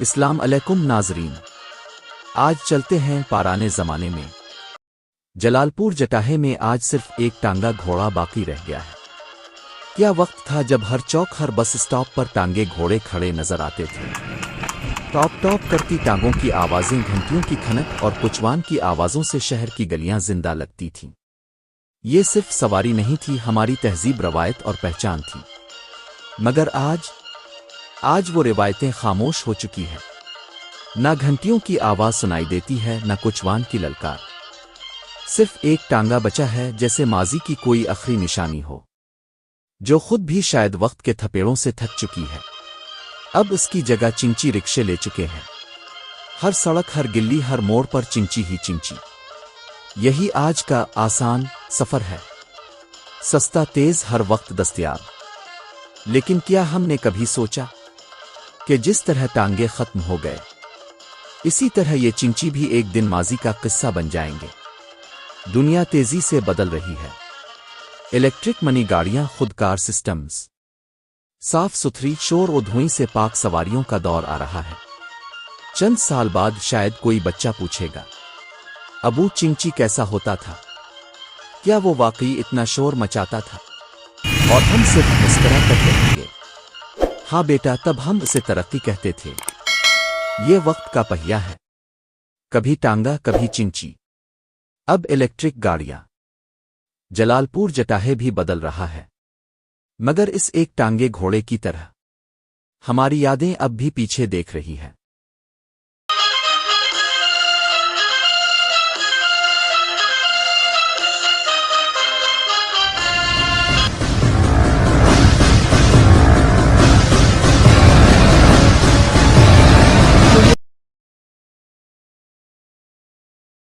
इस्लाम अलैकुम नाजरीन। आज चलते हैं पुराने ज़माने में। जलालपुर जटाहे में आज सिर्फ एक टांगा घोड़ा बाकी रह गया है। क्या वक्त था जब हर चौक हर बस स्टॉप पर टांगे घोड़े खड़े नजर आते थे। टॉप टॉप करती टांगों की आवाज़ें, घंटियों की खनक और कुचवान की आवाज़ों से शहर की गलियां जिंदा लगती थीं। ये सिर्फ सवारी नहीं थी, हमारी तहजीब, रवायत और पहचान थी। मगर आज वो रिवायतें खामोश हो चुकी हैं। ना घंटियों की आवाज़ सुनाई देती है, ना कुचवान की ललकार। सिर्फ एक टांगा बचा है, जैसे माजी की कोई आखिरी निशानी हो, जो खुद भी शायद वक्त के थपेड़ों से थक चुकी है। अब इसकी जगह चिंची रिक्शे ले चुके हैं। हर सड़क, हर गिल्ली, हर मोड़ पर चिंची ही चिंची। यही आज का आसान सफर है, सस्ता, तेज, हर वक्त दस्तयाब। लेकिन क्या हमने कभी सोचा कि जिस तरह टांगे खत्म हो गए, इसी तरह ये चिंची भी एक दिन माजी का किस्सा बन जाएंगे। दुनिया तेजी से बदल रही है। इलेक्ट्रिक मनी गाड़ियां, खुदकार सिस्टम्स, साफ सुथरी, शोर और धुएं से पाक सवारियों का दौर आ रहा है। चंद साल बाद शायद कोई बच्चा पूछेगा, अबू चिंची कैसा होता था? क्या वो वाकई इतना शोर मचाता था? और हम सिर्फ मुस्कुरा कर कहेंगे, हाँ बेटा, तब हम इसे तरक्की कहते थे। ये वक्त का पहिया है, कभी टांगा, कभी चिंची, अब इलेक्ट्रिक गाड़ियां। जलालपुर जटाहे भी बदल रहा है, मगर इस एक टांगे घोड़े की तरह। हमारी यादें अब भी पीछे देख रही है।